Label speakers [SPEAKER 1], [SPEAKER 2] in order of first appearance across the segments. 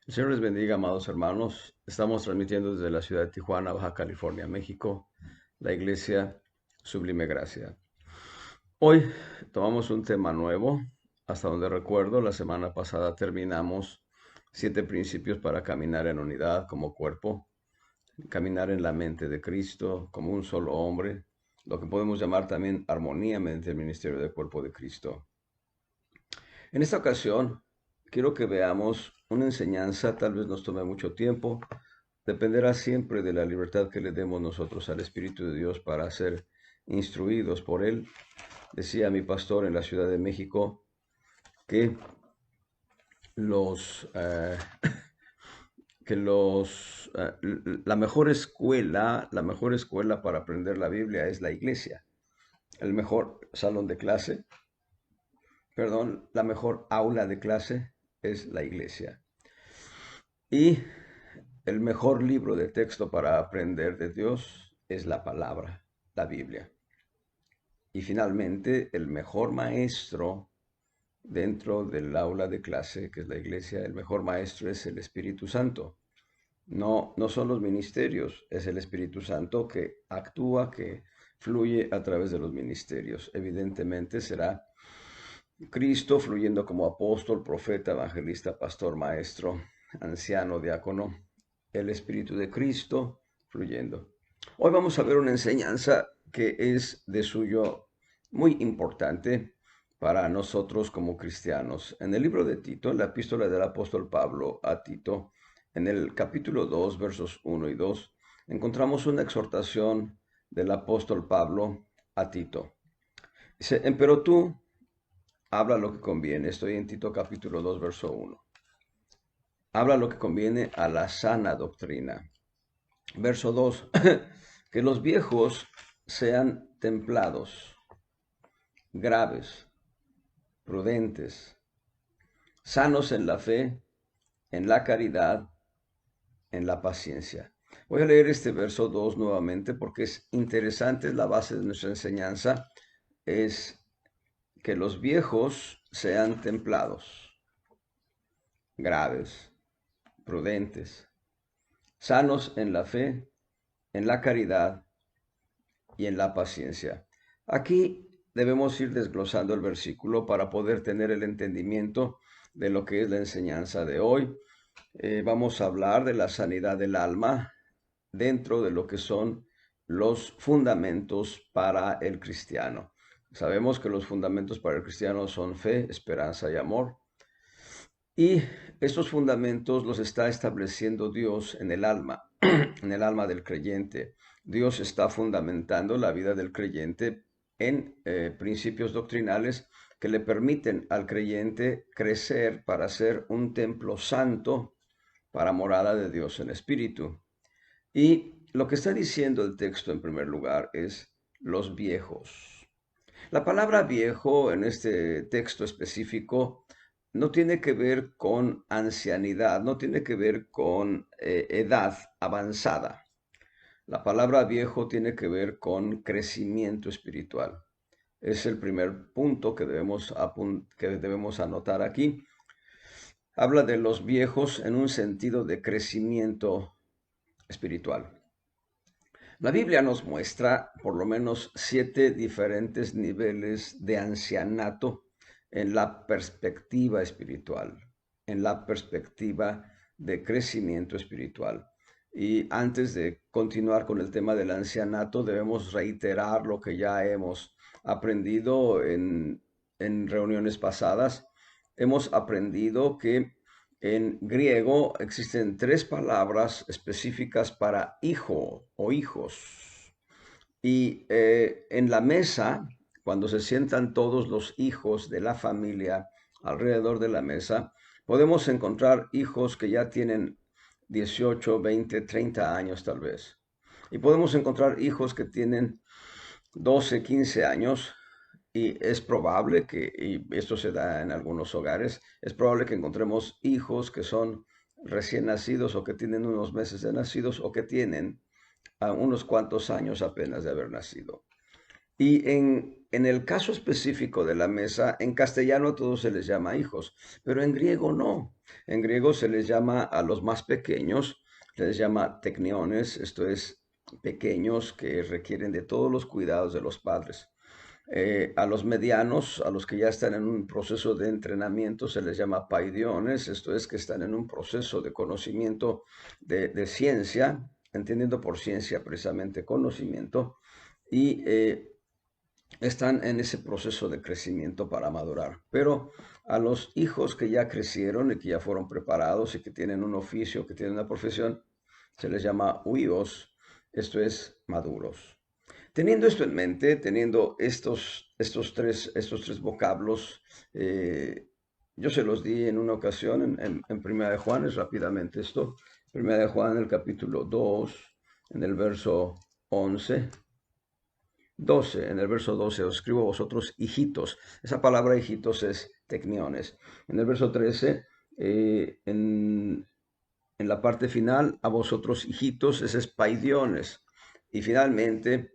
[SPEAKER 1] El Señor les bendiga, amados hermanos. Estamos transmitiendo desde la ciudad de Tijuana, Baja California, México, la iglesia Sublime Gracia. Hoy tomamos un tema nuevo. Hasta donde recuerdo, la semana pasada terminamos 7 principios para caminar en unidad como cuerpo, caminar en la mente de Cristo como un solo hombre, lo que podemos llamar también armonía mediante el ministerio del cuerpo de Cristo. En esta ocasión, quiero que veamos una enseñanza, tal vez nos tome mucho tiempo, dependerá siempre de la libertad que le demos nosotros al Espíritu de Dios para ser instruidos por Él. Decía mi pastor en la Ciudad de México que los, eh, la mejor escuela para aprender la Biblia es la iglesia. El mejor salón de clase, perdón, la mejor aula de clase es la iglesia. Y el mejor libro de texto para aprender de Dios es la palabra, la Biblia. Y finalmente, el mejor maestro dentro del aula de clase, que es la iglesia, el mejor maestro es el Espíritu Santo. No son los ministerios, es el Espíritu Santo que actúa, que fluye a través de los ministerios. Evidentemente será Cristo fluyendo como apóstol, profeta, evangelista, pastor, maestro, anciano, diácono, el Espíritu de Cristo fluyendo. Hoy vamos a ver una enseñanza que es de suyo muy importante para nosotros como cristianos. En el libro de Tito, en la epístola del apóstol Pablo a Tito, en el capítulo 2, versos 1 y 2, encontramos una exhortación del apóstol Pablo a Tito. Dice, empero tú, habla lo que conviene. Estoy en Tito capítulo 2, verso 1. Habla lo que conviene a la sana doctrina. Verso 2. Que los viejos sean templados, graves, prudentes, sanos en la fe, en la caridad, en la paciencia. Voy a leer este verso 2 nuevamente porque es interesante, es la base de nuestra enseñanza. Es que los viejos sean templados, graves, prudentes, sanos en la fe, en la caridad y en la paciencia. Aquí debemos ir desglosando el versículo para poder tener el entendimiento de lo que es la enseñanza de hoy. Vamos a hablar de la sanidad del alma dentro de lo que son los fundamentos para el cristiano. Sabemos que los fundamentos para el cristiano son fe, esperanza y amor. Y estos fundamentos los está estableciendo Dios en el alma, en el alma del creyente. Dios está fundamentando la vida del creyente en principios doctrinales que le permiten al creyente crecer para ser un templo santo para morada de Dios en espíritu. Y lo que está diciendo el texto en primer lugar es los viejos. La palabra viejo en este texto específico no tiene que ver con ancianidad, no tiene que ver con edad avanzada. La palabra viejo tiene que ver con crecimiento espiritual. Es el primer punto que debemos anotar aquí. Habla de los viejos en un sentido de crecimiento espiritual. La Biblia nos muestra por lo menos 7 diferentes niveles de ancianato en la perspectiva espiritual, en la perspectiva de crecimiento espiritual. Y antes de continuar con el tema del ancianato, debemos reiterar lo que ya hemos aprendido en reuniones pasadas. Hemos aprendido que en griego existen 3 palabras específicas para hijo o hijos. Y en la mesa, cuando se sientan todos los hijos de la familia alrededor de la mesa, podemos encontrar hijos que ya tienen 18, 20, 30 años tal vez. Y podemos encontrar hijos que tienen 12, 15 años y es probable que, y esto se da en algunos hogares, es probable que encontremos hijos que son recién nacidos o que tienen unos meses de nacidos o que tienen unos cuantos años apenas de haber nacido. Y en el caso específico de la mesa, en castellano a todos se les llama hijos, pero en griego no. En griego se les llama a los más pequeños, se les llama tecniones, esto es, pequeños que requieren de todos los cuidados de los padres. A los medianos, a los que ya están en un proceso de entrenamiento, se les llama paidiones, esto es, que están en un proceso de conocimiento de ciencia, entendiendo por ciencia precisamente conocimiento, y están en ese proceso de crecimiento para madurar. Pero a los hijos que ya crecieron y que ya fueron preparados y que tienen un oficio, que tienen una profesión, se les llama huios, esto es, maduros. Teniendo esto en mente, teniendo estos tres vocablos, yo se los di en una ocasión en Primera de Juan, es rápidamente esto. Primera de Juan, el capítulo 2, en el verso 11. 12, en el verso 12, os escribo a vosotros hijitos. Esa palabra hijitos es tecniones. En el verso 13, en la parte final, a vosotros hijitos, ese es paidiones. Y finalmente,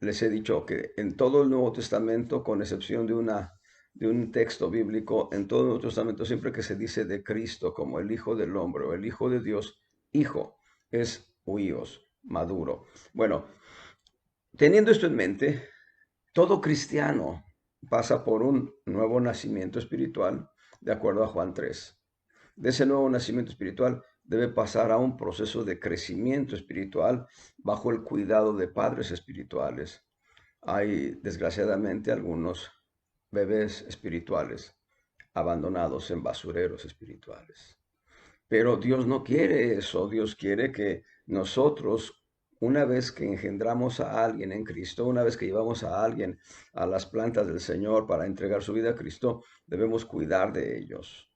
[SPEAKER 1] les he dicho que en todo el Nuevo Testamento, con excepción de un texto bíblico, en todo el Nuevo Testamento, siempre que se dice de Cristo como el Hijo del Hombre o el Hijo de Dios, hijo, es huíos, maduro. Bueno, teniendo esto en mente, todo cristiano pasa por un nuevo nacimiento espiritual, de acuerdo a Juan 3. De ese nuevo nacimiento espiritual debe pasar a un proceso de crecimiento espiritual bajo el cuidado de padres espirituales. Hay, desgraciadamente, algunos bebés espirituales abandonados en basureros espirituales. Pero Dios no quiere eso. Dios quiere que nosotros, una vez que engendramos a alguien en Cristo, una vez que llevamos a alguien a las plantas del Señor para entregar su vida a Cristo, debemos cuidar de ellos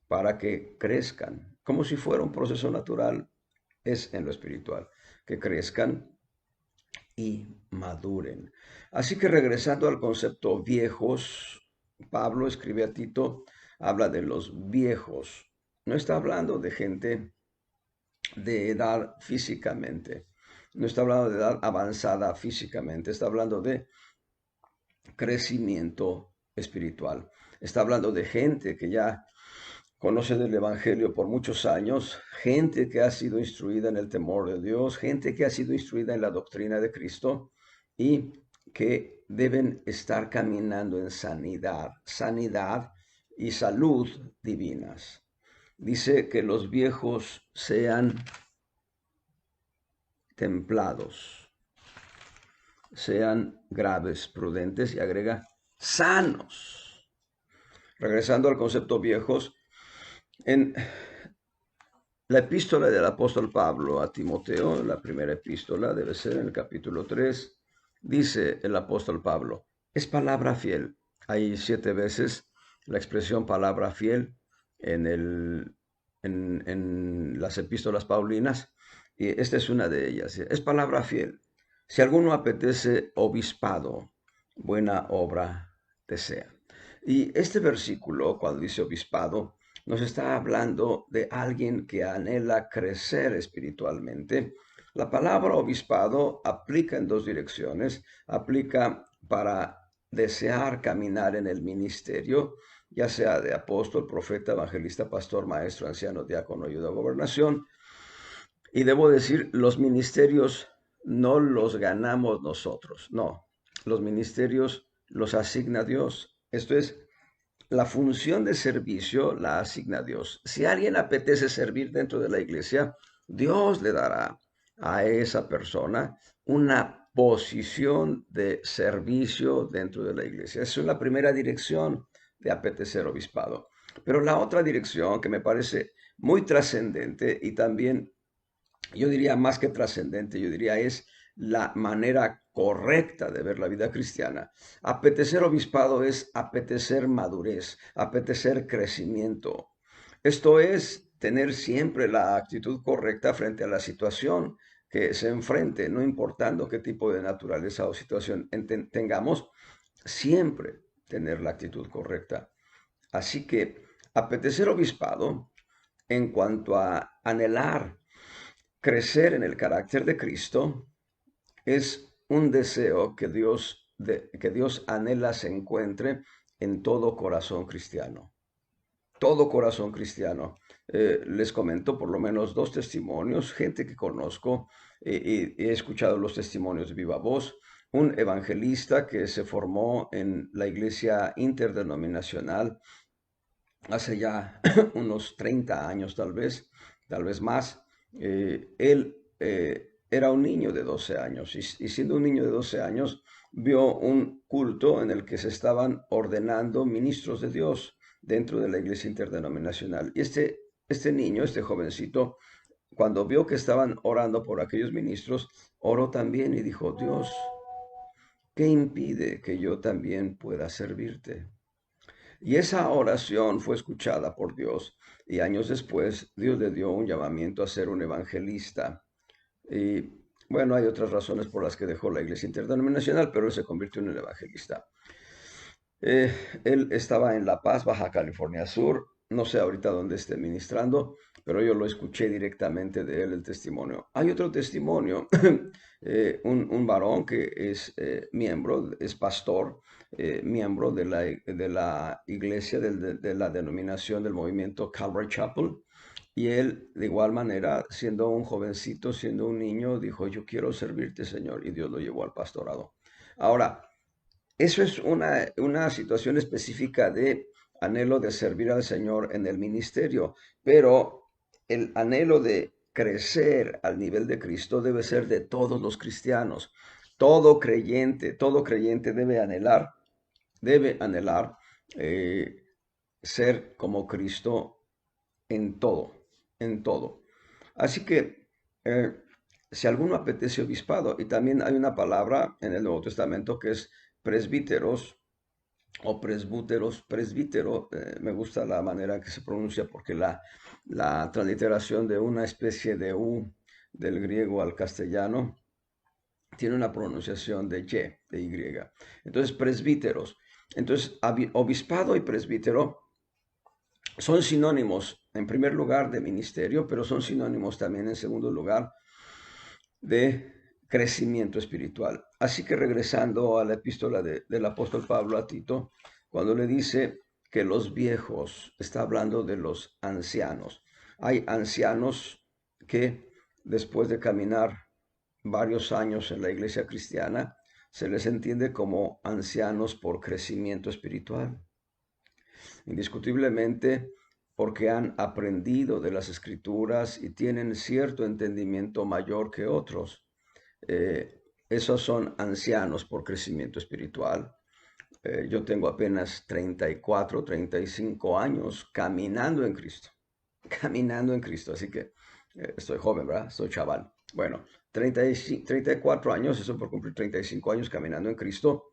[SPEAKER 1] para que crezcan, como si fuera un proceso natural, es en lo espiritual, que crezcan y maduren. Así que regresando al concepto viejos, Pablo escribe a Tito, habla de los viejos. No está hablando de gente de edad físicamente, no está hablando de edad avanzada físicamente, está hablando de crecimiento espiritual. Está hablando de gente que ya conoce del Evangelio por muchos años, gente que ha sido instruida en el temor de Dios, gente que ha sido instruida en la doctrina de Cristo y que deben estar caminando en sanidad y salud divinas. Dice que los viejos sean templados, sean graves, prudentes y agrega sanos. Regresando al concepto viejos, en la epístola del apóstol Pablo a Timoteo, la primera epístola, debe ser en el capítulo 3, dice el apóstol Pablo, es palabra fiel. Hay 7 veces la expresión palabra fiel en las epístolas paulinas, y esta es una de ellas. Es palabra fiel. Si alguno apetece obispado, buena obra desea. Y este versículo, cuando dice obispado, nos está hablando de alguien que anhela crecer espiritualmente. La palabra obispado aplica en 2 direcciones. Aplica para desear caminar en el ministerio, ya sea de apóstol, profeta, evangelista, pastor, maestro, anciano, diácono, ayuda, gobernación. Y debo decir, los ministerios no los ganamos nosotros, no. Los ministerios los asigna Dios. Esto es, la función de servicio la asigna Dios. Si alguien apetece servir dentro de la iglesia, Dios le dará a esa persona una posición de servicio dentro de la iglesia. Esa es la primera dirección de apetecer obispado. Pero la otra dirección que me parece muy trascendente y también yo diría más que trascendente, yo diría es la manera correcta de ver la vida cristiana. Apetecer obispado es apetecer madurez, apetecer crecimiento. Esto es tener siempre la actitud correcta frente a la situación que se enfrente, no importando qué tipo de naturaleza o situación tengamos, siempre tener la actitud correcta. Así que apetecer obispado en cuanto a anhelar crecer en el carácter de Cristo es un deseo que Dios que Dios anhela se encuentre en todo corazón cristiano. Todo corazón cristiano. Les comento por lo menos dos testimonios, gente que conozco, y he escuchado los testimonios de viva voz. Un evangelista que se formó en la iglesia interdenominacional hace ya unos 30 años tal vez más. Él era un niño de 12 años y siendo un niño de 12 años vio un culto en el que se estaban ordenando ministros de Dios dentro de la iglesia interdenominacional. Y este niño, este jovencito, cuando vio que estaban orando por aquellos ministros, oró también y dijo, Dios, ¿qué impide que yo también pueda servirte? Y esa oración fue escuchada por Dios y años después Dios le dio un llamamiento a ser un evangelista. Y bueno, hay otras razones por las que dejó la iglesia interdenominacional, pero él se convirtió en un evangelista. Eh, Él estaba en La Paz, Baja California Sur. No sé ahorita dónde esté ministrando, pero yo lo escuché directamente de él el testimonio. Hay otro testimonio, un varón que es miembro, es pastor, miembro de la iglesia, de la denominación del movimiento Calvary Chapel. Y él, de igual manera, siendo un jovencito, siendo un niño, dijo, yo quiero servirte, Señor, y Dios lo llevó al pastorado. Ahora, eso es una situación específica de anhelo de servir al Señor en el ministerio, pero el anhelo de crecer al nivel de Cristo debe ser de todos los cristianos. Todo creyente debe anhelar eh, ser como Cristo en todo, en todo. Así que si alguno apetece obispado, y también hay una palabra en el Nuevo Testamento que es presbíteros o presbúteros, presbítero, me gusta la manera que se pronuncia porque la transliteración de una especie de U del griego al castellano tiene una pronunciación de Y, de Y. Entonces, presbíteros. Entonces, obispado y presbítero son sinónimos, en primer lugar, de ministerio, pero son sinónimos también, en segundo lugar, de crecimiento espiritual. Así que regresando a la epístola del apóstol Pablo a Tito, cuando le dice que los viejos, está hablando de los ancianos. Hay ancianos que después de caminar varios años en la iglesia cristiana, se les entiende como ancianos por crecimiento espiritual. Indiscutiblemente porque han aprendido de las escrituras y tienen cierto entendimiento mayor que otros. Esos son ancianos por crecimiento espiritual. Yo tengo apenas 34, 35 años caminando en Cristo, caminando en Cristo, así que estoy joven, ¿verdad? Estoy chaval. Bueno, 34 años, eso por cumplir 35 años caminando en Cristo,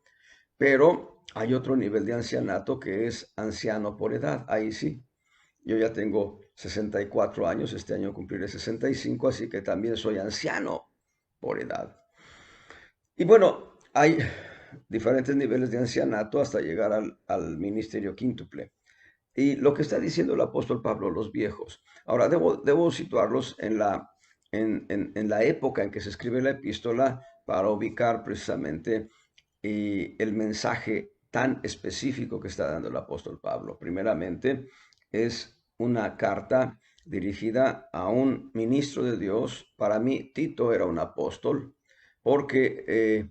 [SPEAKER 1] pero hay otro nivel de ancianato que es anciano por edad. Ahí sí, yo ya tengo 64 años, este año cumpliré 65, así que también soy anciano por edad. Y bueno, hay diferentes niveles de ancianato hasta llegar al ministerio quíntuple. Y lo que está diciendo el apóstol Pablo, los viejos. Ahora, debo situarlos en la época en que se escribe la epístola para ubicar precisamente el mensaje tan específico que está dando el apóstol Pablo. Primeramente, es una carta dirigida a un ministro de Dios. Para mí, Tito era un apóstol, porque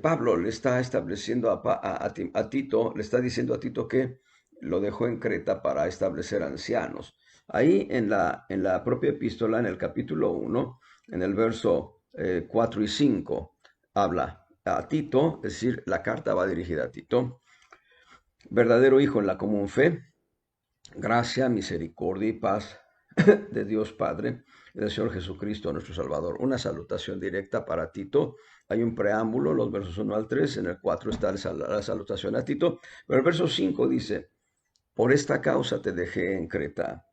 [SPEAKER 1] Pablo le está estableciendo a Tito, le está diciendo a Tito que lo dejó en Creta para establecer ancianos. Ahí en la propia epístola, en el capítulo 1, en el verso 4 y 5, habla a Tito, es decir, la carta va dirigida a Tito, verdadero hijo en la común fe, gracia, misericordia y paz de Dios Padre y del Señor Jesucristo nuestro Salvador. Una salutación directa para Tito. Hay un preámbulo, los versos 1 al 3, en el 4 está la salutación a Tito, pero el verso 5 dice, por esta causa te dejé en Creta,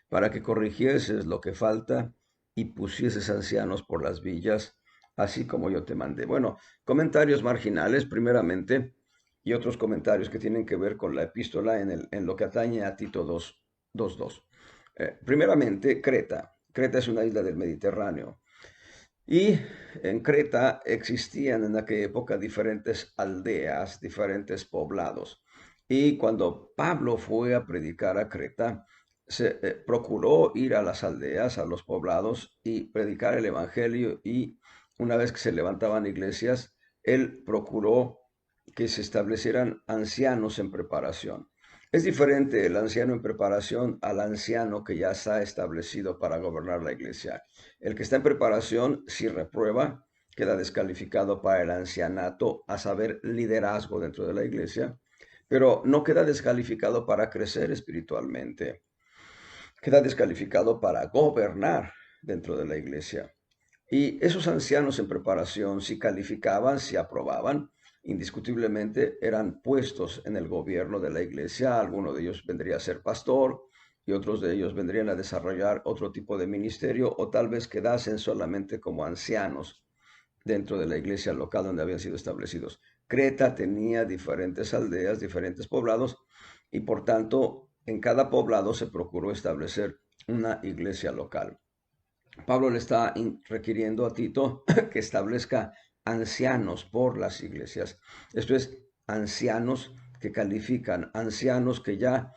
[SPEAKER 1] para que corrigieses lo que falta y pusieses ancianos por las villas, así como yo te mandé. Bueno, comentarios marginales, primeramente, y otros comentarios que tienen que ver con la epístola en lo que atañe a Tito 2:2. Primeramente, Creta. Creta es una isla del Mediterráneo. Y en Creta existían en aquella época diferentes aldeas, diferentes poblados. Y cuando Pablo fue a predicar a Creta, se procuró ir a las aldeas, a los poblados y predicar el evangelio. Y una vez que se levantaban iglesias, él procuró que se establecieran ancianos en preparación. Es diferente el anciano en preparación al anciano que ya está establecido para gobernar la iglesia. El que está en preparación, si reprueba, queda descalificado para el ancianato, a saber, liderazgo dentro de la iglesia, pero no queda descalificado para crecer espiritualmente. Queda descalificado para gobernar dentro de la iglesia. Y esos ancianos en preparación, si calificaban, si aprobaban, indiscutiblemente eran puestos en el gobierno de la iglesia. Alguno de ellos vendría a ser pastor y otros de ellos vendrían a desarrollar otro tipo de ministerio o tal vez quedasen solamente como ancianos dentro de la iglesia local donde habían sido establecidos. Creta tenía diferentes aldeas, diferentes poblados y por tanto en cada poblado se procuró establecer una iglesia local. Pablo le está requiriendo a Tito que establezca ancianos por las iglesias. Esto es, ancianos que califican, ancianos que ya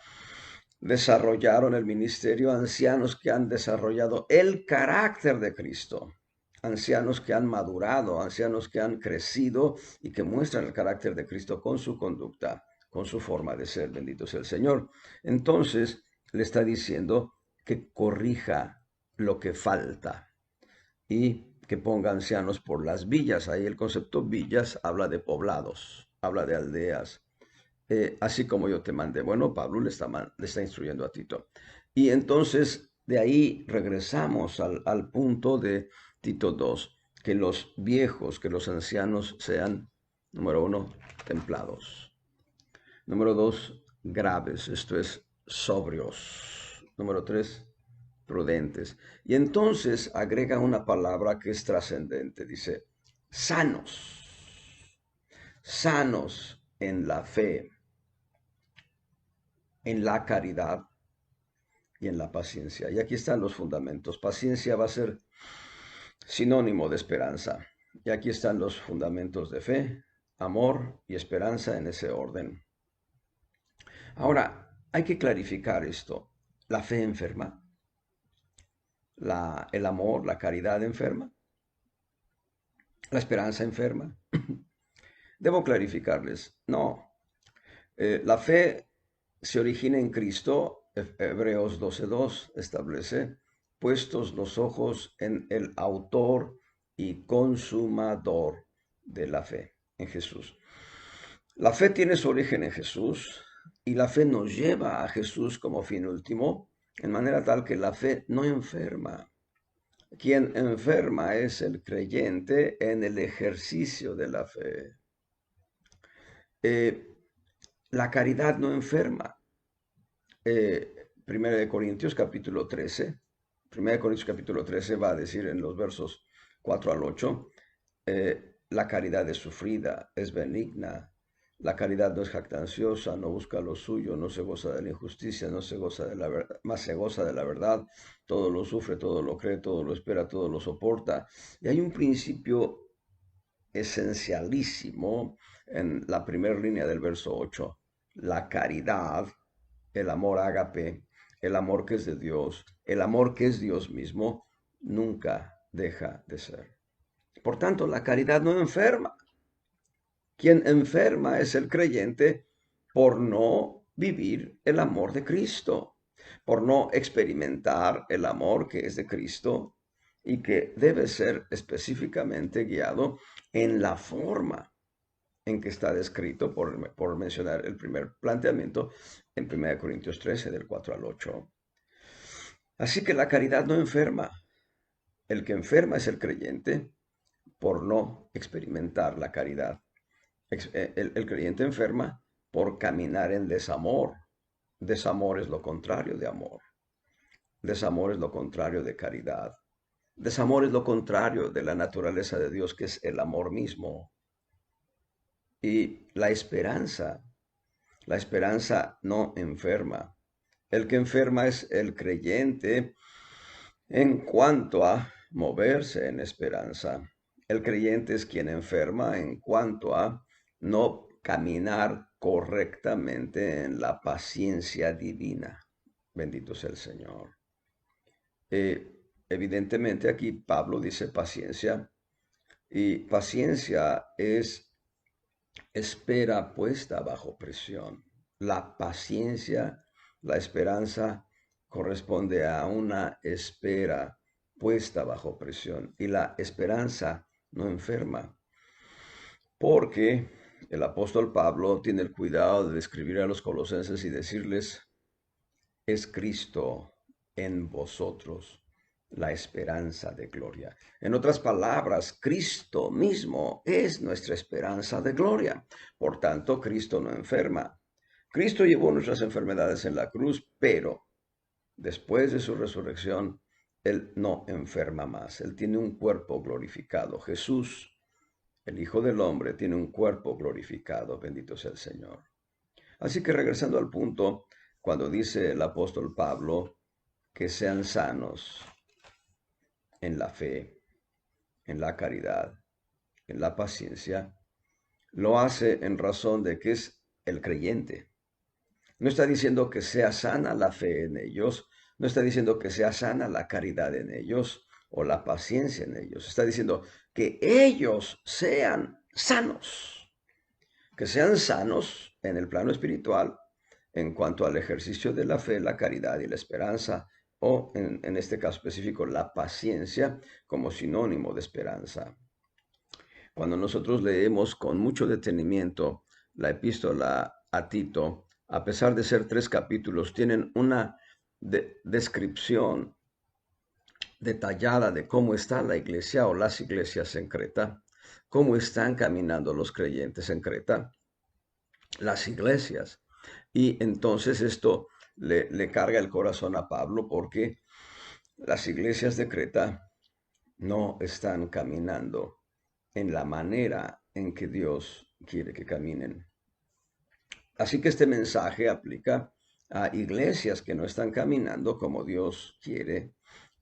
[SPEAKER 1] desarrollaron el ministerio, ancianos que han desarrollado el carácter de Cristo, ancianos que han madurado, ancianos que han crecido y que muestran el carácter de Cristo con su conducta, con su forma de ser. Bendito sea el Señor. Entonces le está diciendo que corrija lo que falta y que ponga ancianos por las villas. Ahí el concepto villas habla de poblados, habla de aldeas, así como yo te mandé. Bueno, Pablo le está instruyendo a Tito. Y entonces de ahí regresamos al punto de Tito 2, que los viejos, que los ancianos sean, número uno, templados. Número dos, graves, esto es, sobrios. Número tres, prudentes. Y entonces agrega una palabra que es trascendente. Dice, sanos, sanos en la fe, en la caridad y en la paciencia. Y aquí están los fundamentos. Paciencia va a ser sinónimo de esperanza. Y aquí están los fundamentos de fe, amor y esperanza en ese orden. Ahora, hay que clarificar esto. ¿La fe enferma? ¿El amor, la caridad enferma? ¿La esperanza enferma? Debo clarificarles. No. La fe se origina en Cristo. Hebreos 12:2 establece, puestos los ojos en el autor y consumador de la fe, en Jesús. La fe tiene su origen en Jesús y la fe nos lleva a Jesús como fin último, en manera tal que la fe no enferma. Quien enferma es el creyente en el ejercicio de la fe. Eh, la caridad no enferma. Primera de Corintios capítulo 13. Primera de Corintios capítulo 13 va a decir en los versos 4 al 8, la caridad es sufrida, es benigna, la caridad no es jactanciosa, no busca lo suyo, no se goza de la injusticia, no se goza de la verdad, más se goza de la verdad, todo lo sufre, todo lo cree, todo lo espera, todo lo soporta. Y hay un principio esencialísimo en la primera línea del verso 8. La caridad, el amor ágape, el amor que es de Dios, el amor que es Dios mismo, nunca deja de ser. Por tanto, la caridad no enferma. Quien enferma es el creyente por no vivir el amor de Cristo, por no experimentar el amor que es de Cristo y que debe ser específicamente guiado en la forma en que está descrito, por mencionar el primer planteamiento, en 1 Corintios 13, del 4 al 8. Así que la caridad no enferma. El que enferma es el creyente por no experimentar la caridad. El creyente enferma por caminar en desamor. Desamor es lo contrario de amor. Desamor es lo contrario de caridad. Desamor es lo contrario de la naturaleza de Dios, que es el amor mismo. Y la esperanza no enferma. El que enferma es el creyente en cuanto a moverse en esperanza. El creyente es quien enferma en cuanto a no caminar correctamente en la paciencia divina. Bendito sea el Señor. Evidentemente aquí Pablo dice paciencia, y paciencia es espera puesta bajo presión. La paciencia, la esperanza corresponde a una espera puesta bajo presión, y la esperanza no enferma, porque el apóstol Pablo tiene el cuidado de describir a los colosenses y decirles: es Cristo en vosotros, la esperanza de gloria. En otras palabras, Cristo mismo es nuestra esperanza de gloria. Por tanto, Cristo no enferma. Cristo llevó nuestras enfermedades en la cruz, pero después de su resurrección, Él no enferma más. Él tiene un cuerpo glorificado. Jesús, el Hijo del Hombre, tiene un cuerpo glorificado. Bendito sea el Señor. Así que regresando al punto, cuando dice el apóstol Pablo que sean sanos en la fe, en la caridad, en la paciencia, lo hace en razón de que es el creyente. No está diciendo que sea sana la fe en ellos, no está diciendo que sea sana la caridad en ellos o la paciencia en ellos. Está diciendo que ellos sean sanos, que sean sanos en el plano espiritual en cuanto al ejercicio de la fe, la caridad y la esperanza, o en este caso específico, la paciencia como sinónimo de esperanza. Cuando nosotros leemos con mucho detenimiento la epístola a Tito, a pesar de ser 3 capítulos, tienen una descripción detallada de cómo está la iglesia o las iglesias en Creta, cómo están caminando los creyentes en Creta, las iglesias. Y entonces esto le carga el corazón a Pablo, porque las iglesias de Creta no están caminando en la manera en que Dios quiere que caminen. Así que este mensaje aplica a iglesias que no están caminando como Dios quiere.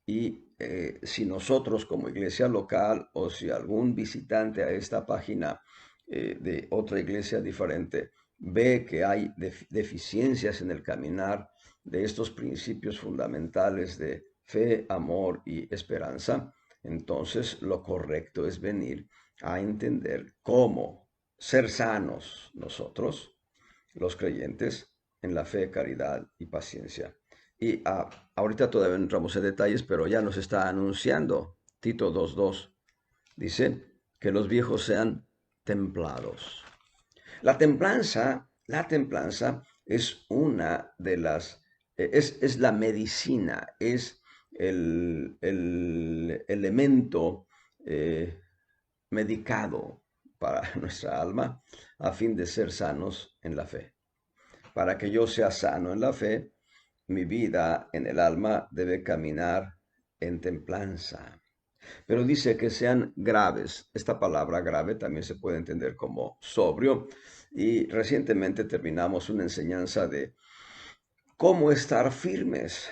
[SPEAKER 1] Y si nosotros como iglesia local, o si algún visitante a esta página de otra iglesia diferente ve que hay deficiencias en el caminar de estos principios fundamentales de fe, amor y esperanza, entonces lo correcto es venir a entender cómo ser sanos nosotros, los creyentes, en la fe, caridad y paciencia. Y ahorita todavía no entramos en detalles, pero ya nos está anunciando Tito 2:2. Dice que los viejos sean templados. La templanza es una de las, es la medicina, es el elemento medicado para nuestra alma, a fin de ser sanos en la fe. Para que yo sea sano en la fe, mi vida en el alma debe caminar en templanza. Pero dice que sean graves. Esta palabra grave también se puede entender como sobrio. Y recientemente terminamos una enseñanza de cómo estar firmes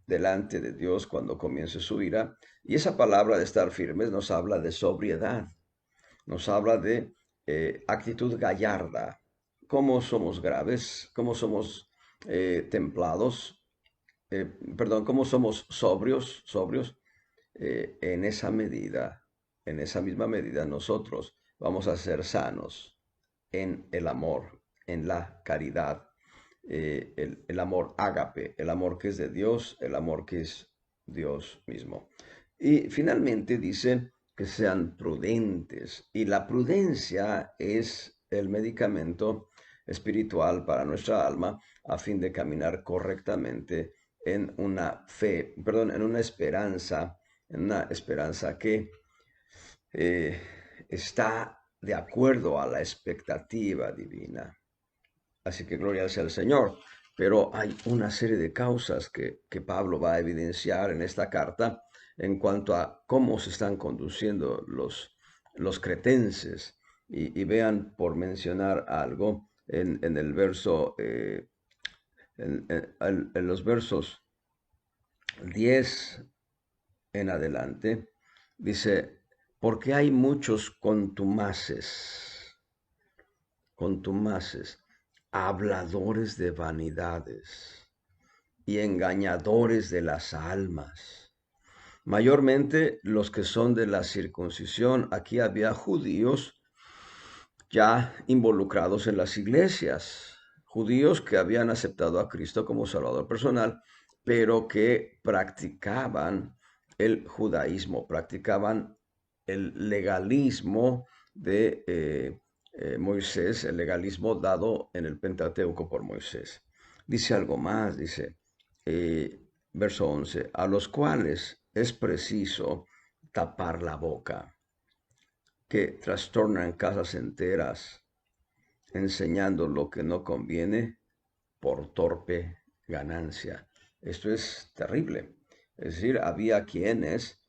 [SPEAKER 1] delante de Dios cuando comience su ira. Y esa palabra de estar firmes nos habla de sobriedad, nos habla de actitud gallarda. Cómo somos graves, cómo somos templados, perdón, cómo somos sobrios. En esa medida, en esa misma medida, nosotros vamos a ser sanos en el amor, en la caridad, el amor ágape, el amor que es de Dios, el amor que es Dios mismo. Y finalmente dice que sean prudentes, y la prudencia es el medicamento espiritual para nuestra alma, a fin de caminar correctamente en una fe, perdón, en una esperanza que eh, está de acuerdo a la expectativa divina. Así que gloria sea al Señor. Pero hay una serie de causas que Pablo va a evidenciar en esta carta en cuanto a cómo se están conduciendo los cretenses. Y vean, por mencionar algo, en el verso, en los versos 10 en adelante, Dice, porque hay muchos contumaces, habladores de vanidades y engañadores de las almas. Mayormente los que son de la circuncisión. Aquí había judíos ya involucrados en las iglesias, judíos que habían aceptado a Cristo como Salvador personal, pero que practicaban el judaísmo, practicaban el legalismo de Moisés, el legalismo dado en el Pentateuco por Moisés. Dice algo más, dice, verso 11, a los cuales es preciso tapar la boca, que trastornan casas enteras, enseñando lo que no conviene por torpe ganancia. Esto es terrible. Es decir, había quienes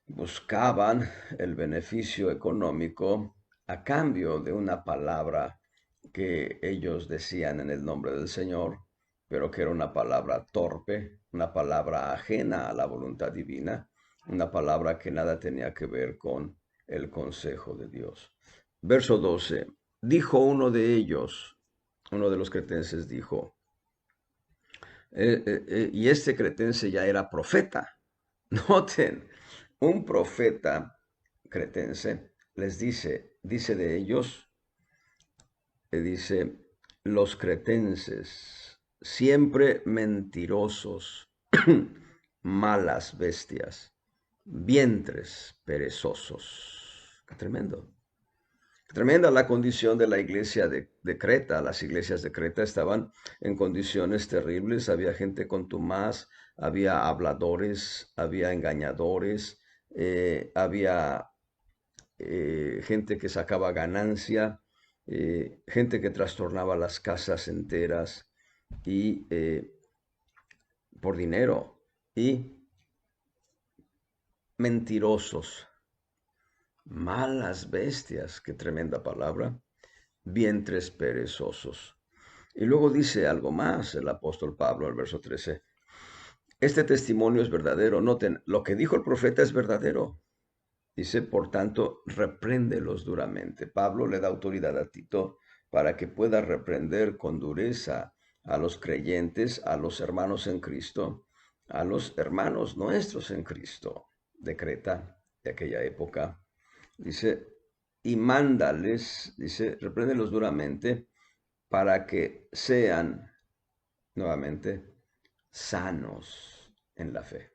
[SPEAKER 1] buscaban el beneficio económico a cambio de una palabra que ellos decían en el nombre del Señor, pero que era una palabra torpe, una palabra ajena a la voluntad divina, una palabra que nada tenía que ver con el consejo de Dios. Verso 12. Dijo uno de ellos, uno de los cretenses dijo, y este cretense ya era profeta. Noten, un profeta cretense les dice de ellos, dice, los cretenses, siempre mentirosos, malas bestias, vientres perezosos. Qué tremendo. Tremenda la condición de la iglesia de Creta. Las iglesias de Creta estaban en condiciones terribles. Había gente contumaz, había habladores, había engañadores, había gente que sacaba ganancia, gente que trastornaba las casas enteras y por dinero, y mentirosos, malas bestias, qué tremenda palabra, vientres perezosos. Y luego dice algo más el apóstol Pablo, al verso 13. Este testimonio es verdadero. Noten, lo que dijo el profeta es verdadero. Dice, por tanto, repréndelos duramente. Pablo le da autoridad a Tito para que pueda reprender con dureza a los creyentes, a los hermanos en Cristo, a los hermanos nuestros en Cristo de Creta, de aquella época. Dice, y mándales, dice, repréndelos duramente para que sean, nuevamente, sanos en la fe.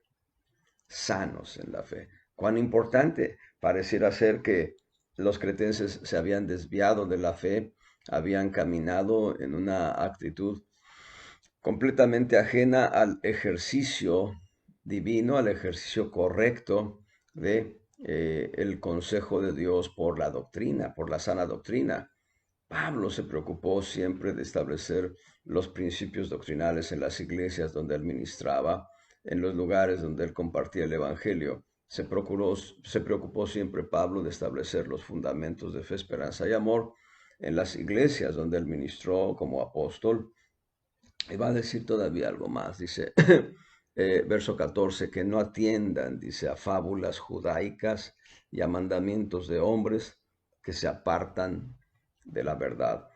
[SPEAKER 1] Sanos en la fe. Cuán importante pareciera ser que los cretenses se habían desviado de la fe, habían caminado en una actitud completamente ajena al ejercicio divino, al ejercicio correcto de el consejo de Dios por la doctrina, por la sana doctrina. Pablo se preocupó siempre de establecer los principios doctrinales en las iglesias donde él ministraba, en los lugares donde él compartía el evangelio. Se preocupó siempre Pablo de establecer los fundamentos de fe, esperanza y amor en las iglesias donde él ministró como apóstol. Y va a decir todavía algo más, dice, verso 14, que no atiendan, dice, a fábulas judaicas y a mandamientos de hombres que se apartan de la verdad.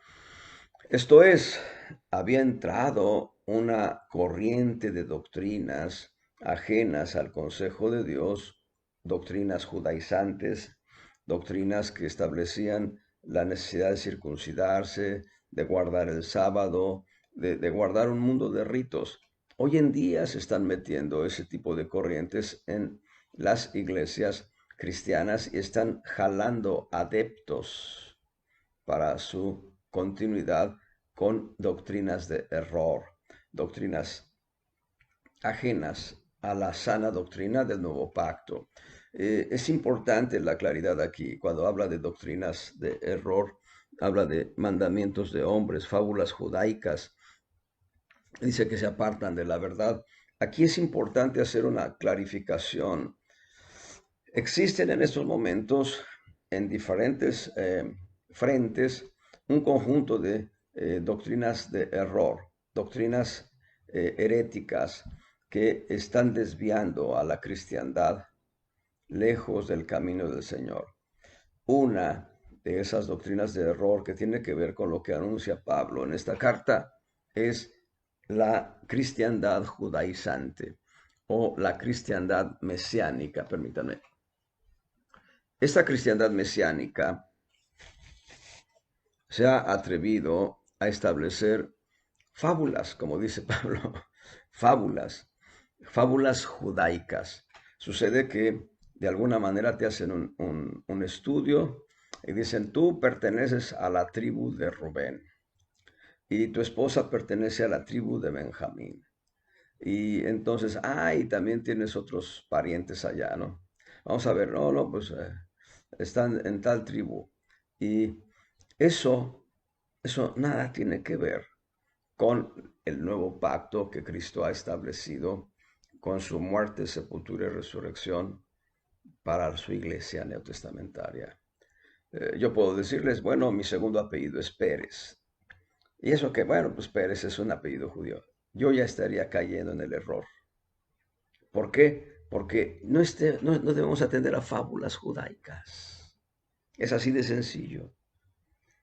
[SPEAKER 1] Esto es, había entrado una corriente de doctrinas ajenas al consejo de Dios, doctrinas judaizantes, doctrinas que establecían la necesidad de circuncidarse, de guardar el sábado, de guardar un mundo de ritos. Hoy en día se están metiendo ese tipo de corrientes en las iglesias cristianas y están jalando adeptos para su continuidad con doctrinas de error, doctrinas ajenas a la sana doctrina del nuevo pacto. Es importante la claridad aquí. Cuando habla de doctrinas de error, habla de mandamientos de hombres, fábulas judaicas, dice que se apartan de la verdad. Aquí es importante hacer una clarificación. Existen en estos momentos en diferentes frentes un conjunto de doctrinas de error, doctrinas heréticas que están desviando a la cristiandad lejos del camino del Señor. Una de esas doctrinas de error que tiene que ver con lo que anuncia Pablo en esta carta es la cristiandad judaizante o la cristiandad mesiánica, permítanme. Esta cristiandad mesiánica se ha atrevido a establecer fábulas, como dice Pablo, fábulas, fábulas judaicas. Sucede que de alguna manera te hacen un estudio y dicen, tú perteneces a la tribu de Rubén y tu esposa pertenece a la tribu de Benjamín. Y entonces, y también tienes otros parientes allá, ¿no? Vamos a ver, no, pues están en tal tribu. Y eso, eso nada tiene que ver con el nuevo pacto que Cristo ha establecido con su muerte, sepultura y resurrección para su iglesia neotestamentaria. Yo puedo decirles, bueno, mi segundo apellido es Pérez. Y eso que, bueno, pues Pérez es un apellido judío. Yo ya estaría cayendo en el error. ¿Por qué? Porque no debemos atender a fábulas judaicas. Es así de sencillo.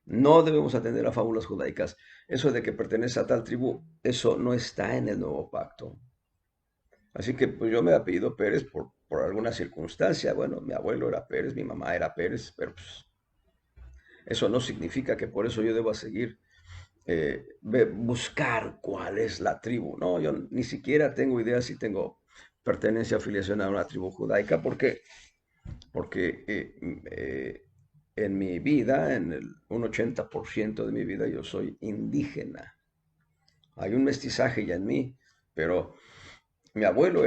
[SPEAKER 1] No debemos atender a fábulas judaicas. Eso de que pertenece a tal tribu, eso no está en el nuevo pacto. Así que pues, yo me apellido Pérez por alguna circunstancia. Bueno, mi abuelo era Pérez, mi mamá era Pérez, pero pues, eso no significa que por eso yo deba seguir buscar cuál es la tribu. No, yo ni siquiera tengo idea si tengo pertenencia, afiliación a una tribu judaica, porque en mi vida, un 80% de mi vida, yo soy indígena. Hay un mestizaje ya en mí, pero mi abuelo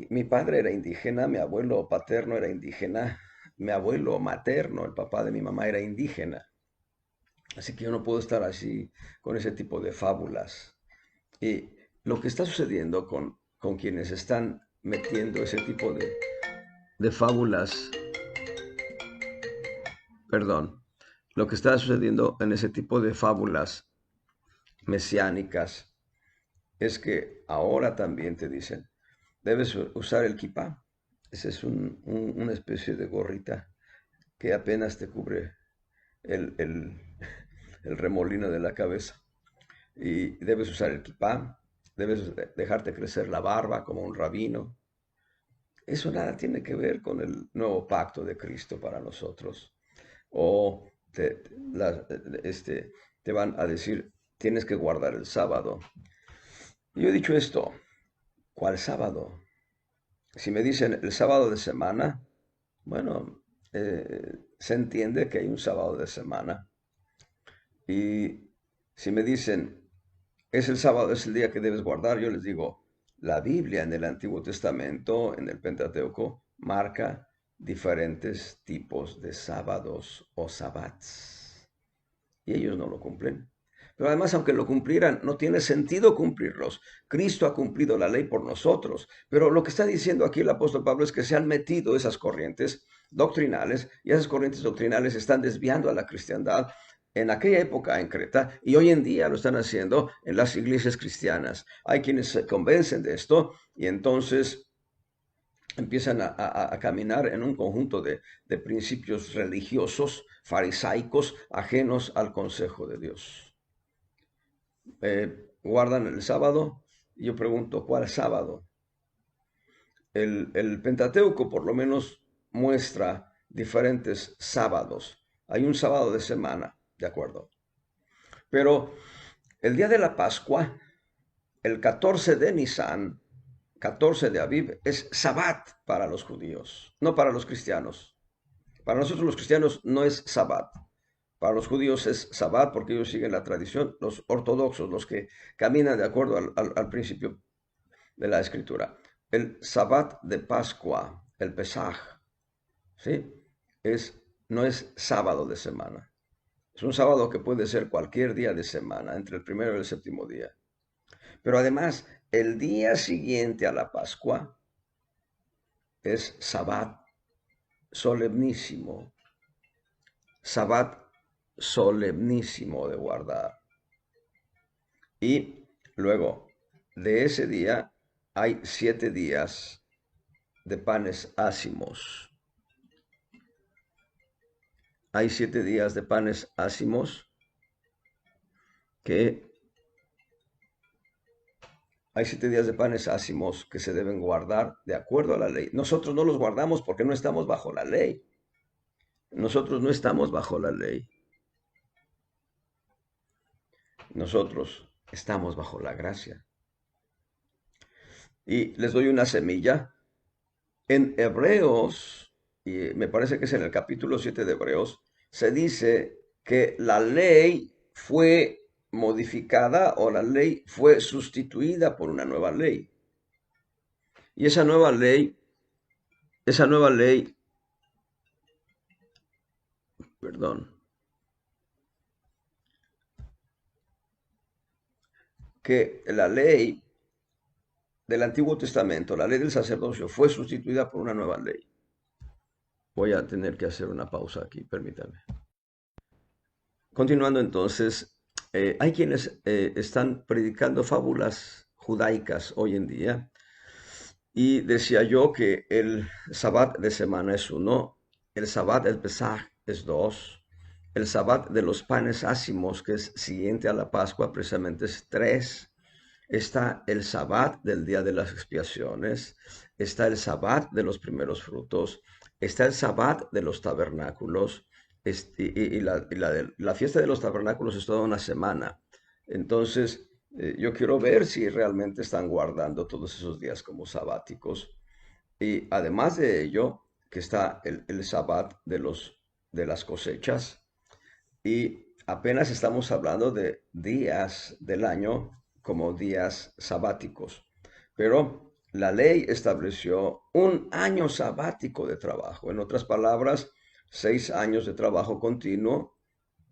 [SPEAKER 1] mi padre era indígena, mi abuelo paterno era indígena, mi abuelo materno, el papá de mi mamá, era indígena. Así que yo no puedo estar así con ese tipo de fábulas. Y lo que está sucediendo con quienes están metiendo ese tipo de fábulas, perdón, lo que está sucediendo en ese tipo de fábulas mesiánicas es que ahora también te dicen, debes usar el kipá. Ese es una especie de gorrita que apenas te cubre el, el, el remolino de la cabeza. Y debes usar el kipá, debes dejarte crecer la barba como un rabino. Eso nada tiene que ver con el nuevo pacto de Cristo para nosotros. O te van a decir, tienes que guardar el sábado. Yo he dicho esto, ¿cuál sábado? Si me dicen el sábado de semana, bueno, se entiende que hay un sábado de semana. Y si me dicen, es el sábado, es el día que debes guardar, yo les digo, la Biblia en el Antiguo Testamento, en el Pentateuco, marca diferentes tipos de sábados o sabbats. Y ellos no lo cumplen. Pero además, aunque lo cumplieran, no tiene sentido cumplirlos. Cristo ha cumplido la ley por nosotros. Pero lo que está diciendo aquí el apóstol Pablo es que se han metido esas corrientes doctrinales y esas corrientes doctrinales están desviando a la cristiandad en aquella época en Creta y hoy en día lo están haciendo en las iglesias cristianas. Hay quienes se convencen de esto y entonces empiezan a caminar en un conjunto de principios religiosos, farisaicos, ajenos al consejo de Dios. Guardan el sábado. Y yo pregunto, ¿cuál sábado? El Pentateuco por lo menos muestra diferentes sábados. Hay un sábado de semana, ¿de acuerdo? Pero el día de la Pascua, el 14 de Nisan, 14 de Aviv, es Sabbat para los judíos, no para los cristianos. Para nosotros los cristianos no es Sabbat. Para los judíos es Sabbat porque ellos siguen la tradición, los ortodoxos, los que caminan de acuerdo al principio de la escritura. El Sabbat de Pascua, el Pesaj, ¿sí? No es sábado de semana. Es un sábado que puede ser cualquier día de semana, entre el primero y el séptimo día. Pero además, el día siguiente a la Pascua es Sabbat solemnísimo. Sabbat solemnísimo de guardar. Y luego de ese día hay 7 días de panes ácimos. hay 7 días de panes ácimos que hay 7 días de panes ácimos que se deben guardar de acuerdo a la ley. Nosotros no los guardamos porque no estamos bajo la ley. Nosotros no estamos bajo la ley. Nosotros estamos bajo la gracia. Y les doy una semilla. En Hebreos, y me parece que es en el capítulo 7 de Hebreos, se dice que la ley fue modificada o la ley fue sustituida por una nueva ley. Y esa nueva ley, perdón, que la ley del Antiguo Testamento, la ley del sacerdocio, fue sustituida por una nueva ley. Voy a tener que hacer una pausa aquí, permítame. Continuando entonces, hay quienes están predicando fábulas judaicas hoy en día y decía yo que el Sabbat de semana es uno, el Sabbat del Pesaj es dos, el Sabbat de los panes ácimos, que es siguiente a la Pascua, precisamente es tres. Está el Sabbat del día de las expiaciones, está el Sabbat de los primeros frutos, está el Sabbat de los tabernáculos, la fiesta de los tabernáculos es toda una semana. Entonces, yo quiero ver si realmente están guardando todos esos días como sabáticos. Y además de ello, que está el Sabbat de las cosechas, y apenas estamos hablando de días del año como días sabáticos. Pero la ley estableció un año sabático de trabajo. En otras palabras, 6 años de trabajo continuo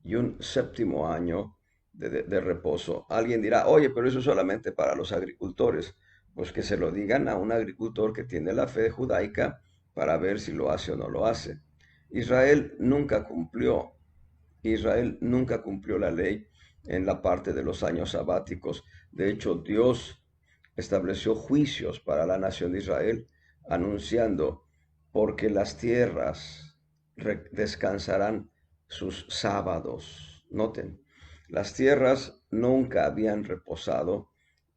[SPEAKER 1] y un séptimo año de reposo. Alguien dirá, oye, pero eso es solamente para los agricultores. Pues que se lo digan a un agricultor que tiene la fe judaica para ver si lo hace o no lo hace. Israel nunca cumplió Israel nunca cumplió la ley en la parte de los años sabáticos. De hecho, Dios estableció juicios para la nación de Israel, anunciando, porque las tierras descansarán sus sábados. Noten, las tierras nunca habían reposado.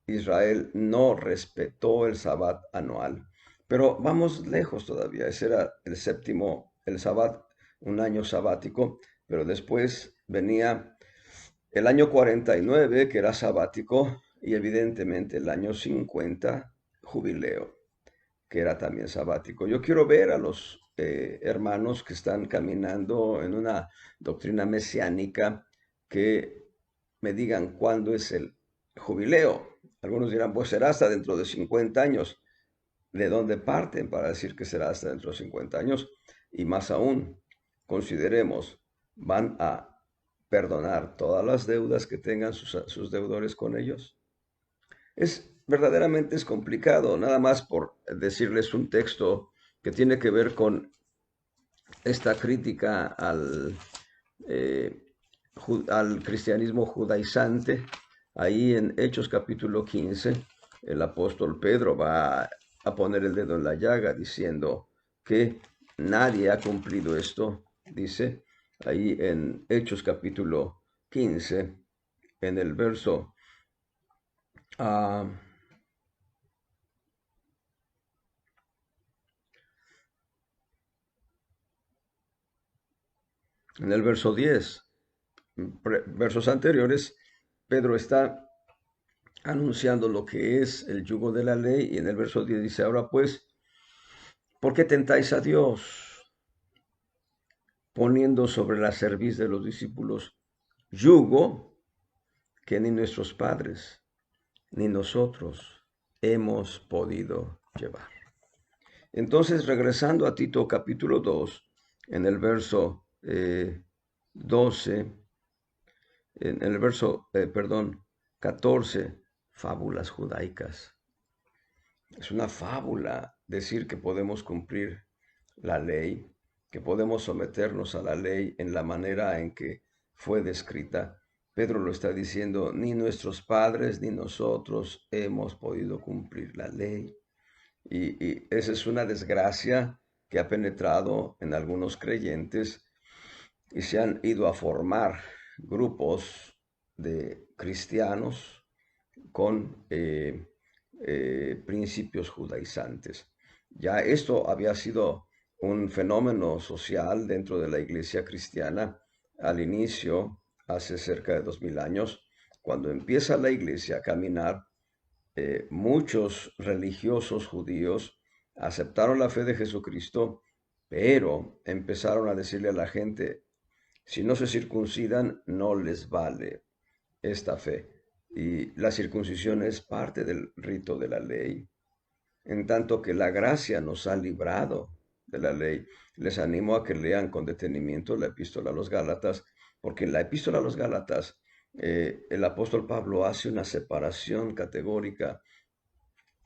[SPEAKER 1] Israel no respetó el sabbat anual. Pero vamos lejos todavía. Ese era el séptimo, el sabbat, un año sabático, pero después venía el año 49, que era sabático, y evidentemente el año 50, jubileo, que era también sabático. Yo quiero ver a los hermanos que están caminando en una doctrina mesiánica que me digan cuándo es el jubileo. Algunos dirán, pues será hasta dentro de 50 años. ¿De dónde parten para decir que será hasta dentro de 50 años? Y más aún, consideremos, van a perdonar todas las deudas que tengan sus deudores con ellos. Verdaderamente es complicado, nada más por decirles un texto que tiene que ver con esta crítica al cristianismo judaizante. Ahí en Hechos capítulo 15, el apóstol Pedro va a poner el dedo en la llaga diciendo que nadie ha cumplido esto, dice ahí en Hechos capítulo 15, en el verso uh, en el verso 10, versos anteriores, Pedro está anunciando lo que es el yugo de la ley, y en el verso 10 dice, ahora pues, ¿por qué tentáis a Dios poniendo sobre la cerviz de los discípulos yugo que ni nuestros padres ni nosotros hemos podido llevar? Entonces, regresando a Tito capítulo 2, en el verso 12, en el verso, 14, fábulas judaicas. Es una fábula decir que podemos cumplir la ley, que podemos someternos a la ley en la manera en que fue descrita. Pedro lo está diciendo, ni nuestros padres ni nosotros hemos podido cumplir la ley. Y esa es una desgracia que ha penetrado en algunos creyentes y se han ido a formar grupos de cristianos con principios judaizantes. Ya esto había sido un fenómeno social dentro de la iglesia cristiana al inicio, hace cerca de 2000 años, cuando empieza la iglesia a caminar. Muchos religiosos judíos aceptaron la fe de Jesucristo, pero empezaron a decirle a la gente, si no se circuncidan, no les vale esta fe. Y la circuncisión es parte del rito de la ley, en tanto que la gracia nos ha librado de la ley. Les animo a que lean con detenimiento la epístola a los Gálatas, porque en la epístola a los Gálatas el apóstol Pablo hace una separación categórica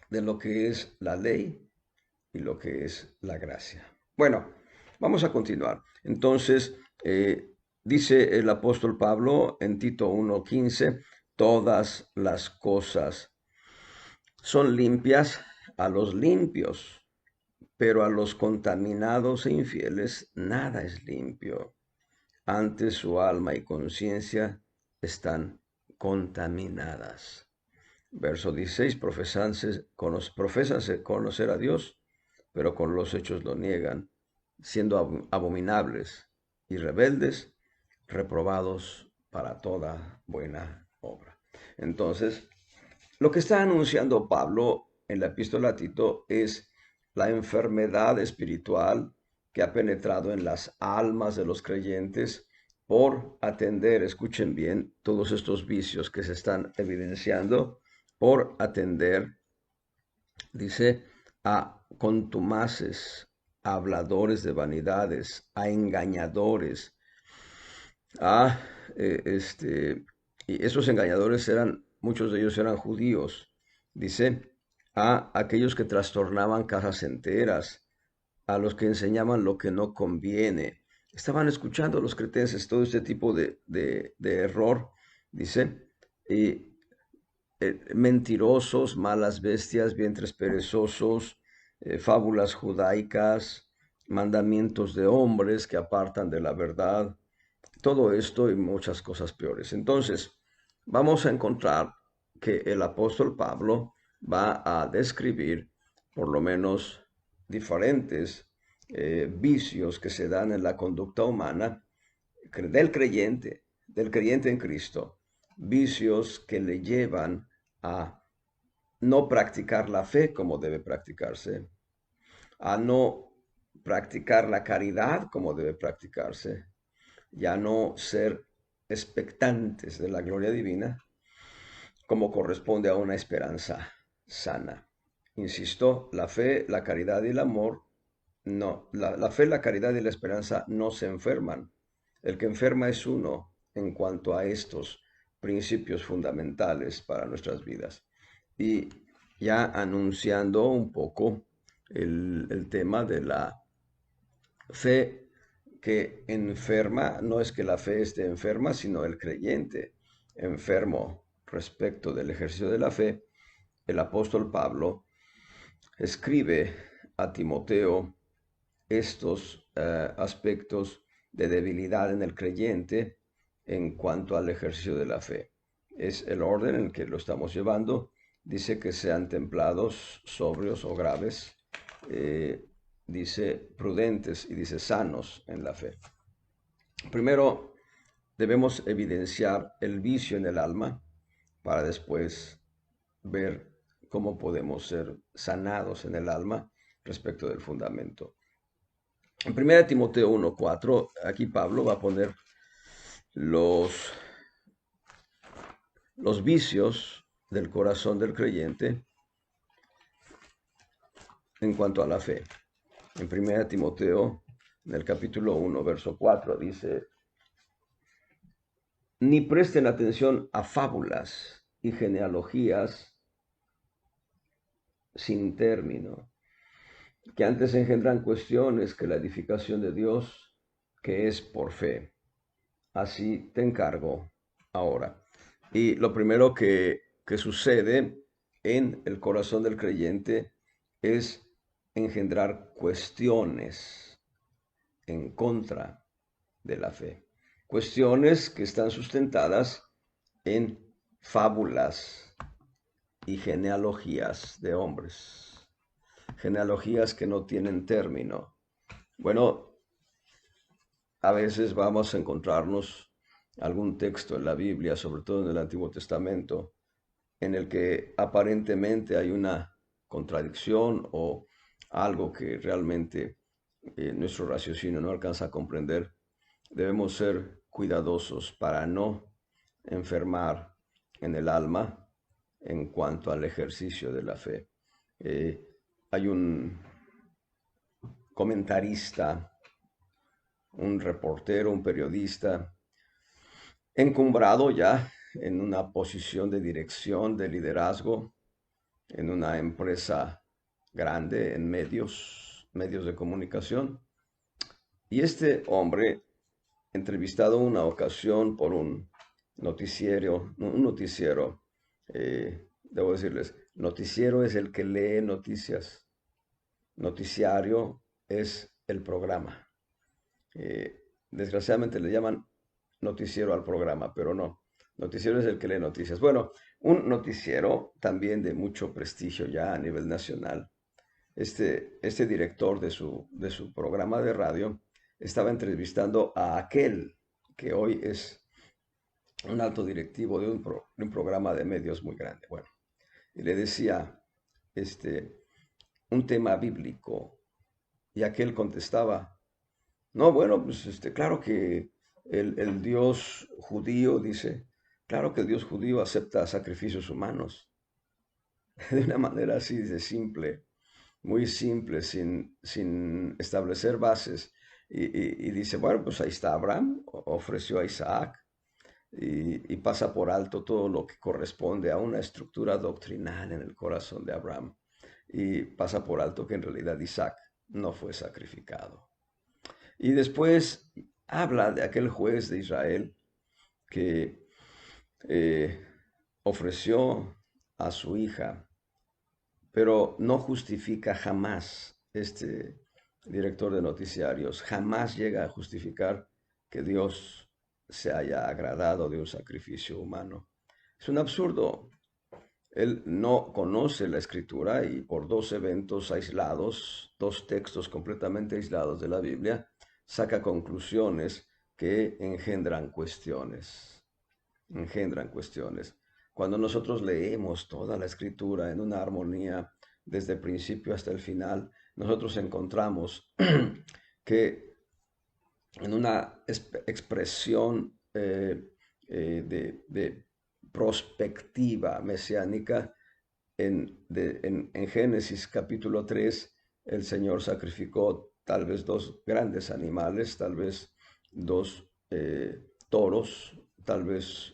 [SPEAKER 1] de lo que es la ley y lo que es la gracia. Bueno, vamos a continuar. Entonces, dice el apóstol Pablo en Tito 1:15, todas las cosas son limpias a los limpios, pero a los contaminados e infieles nada es limpio. Antes su alma y conciencia están contaminadas. Verso 16, profésanse conocer a Dios, pero con los hechos lo niegan, siendo abominables y rebeldes, reprobados para toda buena obra. Entonces, lo que está anunciando Pablo en la epístola a Tito es la enfermedad espiritual que ha penetrado en las almas de los creyentes por atender, escuchen bien, todos estos vicios que se están evidenciando, por atender, dice, a contumaces, a habladores de vanidades, a engañadores, a y esos engañadores eran, muchos de ellos eran judíos, dice, a aquellos que trastornaban casas enteras, a los que enseñaban lo que no conviene. Estaban escuchando los cretenses todo este tipo de error, dice, y mentirosos, malas bestias, vientres perezosos, fábulas judaicas, mandamientos de hombres que apartan de la verdad, todo esto y muchas cosas peores. Entonces, vamos a encontrar que el apóstol Pablo va a describir por lo menos diferentes vicios que se dan en la conducta humana del creyente en Cristo, vicios que le llevan a no practicar la fe como debe practicarse, a no practicar la caridad como debe practicarse, ya no ser expectantes de la gloria divina como corresponde a una esperanza sana. Insisto, la fe, la caridad y el amor, no, la fe, la caridad y la esperanza no se enferman. El que enferma es uno en cuanto a estos principios fundamentales para nuestras vidas. Y ya anunciando un poco el tema de la fe que enferma, no es que la fe esté enferma, sino el creyente enfermo respecto del ejercicio de la fe. El apóstol Pablo escribe a Timoteo estos aspectos de debilidad en el creyente en cuanto al ejercicio de la fe. Es el orden en que lo estamos llevando. Dice que sean templados, sobrios o graves. Dice prudentes y dice sanos en la fe. Primero debemos evidenciar el vicio en el alma para después ver cómo podemos ser sanados en el alma respecto del fundamento. En 1 Timoteo 1:4, aquí Pablo va a poner los, los vicios del corazón del creyente en cuanto a la fe. En 1 Timoteo, en el capítulo 1, verso 4, dice, ni presten atención a fábulas y genealogías sin término, que antes engendran cuestiones que la edificación de Dios, que es por fe. Así te encargo ahora. Y lo primero que sucede en el corazón del creyente es engendrar cuestiones en contra de la fe. Cuestiones que están sustentadas en fábulas y genealogías de hombres. Genealogías que no tienen término. Bueno, a veces vamos a encontrarnos algún texto en la Biblia, sobre todo en el Antiguo Testamento, en el que aparentemente hay una contradicción o algo que realmente nuestro raciocinio no alcanza a comprender. Debemos ser cuidadosos para no enfermar en el alma en cuanto al ejercicio de la fe. Hay un comentarista, un reportero, un periodista, encumbrado ya en una posición de dirección, de liderazgo, en una empresa grande, en medios de comunicación. Y este hombre, entrevistado una ocasión por un noticiero, debo decirles, noticiero es el que lee noticias, noticiario es el programa. Desgraciadamente le llaman noticiero al programa, pero no. Noticiero es el que lee noticias. Bueno, un noticiero también de mucho prestigio ya a nivel nacional. Este director de su programa de radio estaba entrevistando a aquel que hoy es un alto directivo de un programa de medios muy grande. Bueno, y le decía un tema bíblico y aquel contestaba, no, bueno, pues claro que el Dios judío dice, claro que el Dios judío acepta sacrificios humanos de una manera así de simple, muy simple, sin establecer bases. Y dice, bueno, pues ahí está Abraham, ofreció a Isaac y pasa por alto todo lo que corresponde a una estructura doctrinal en el corazón de Abraham. Y pasa por alto que en realidad Isaac no fue sacrificado. Y después habla de aquel juez de Israel que ofreció a su hija, pero no justifica jamás, este director de noticiarios, jamás llega a justificar que Dios se haya agradado de un sacrificio humano. Es un absurdo. Él no conoce la escritura y por dos eventos aislados, dos textos completamente aislados de la Biblia, saca conclusiones que engendran cuestiones. Engendran cuestiones. Cuando nosotros leemos toda la escritura en una armonía desde el principio hasta el final, nosotros encontramos que en una expresión de prospectiva mesiánica, en Génesis capítulo 3, el Señor sacrificó tal vez dos grandes animales, tal vez dos toros, tal vez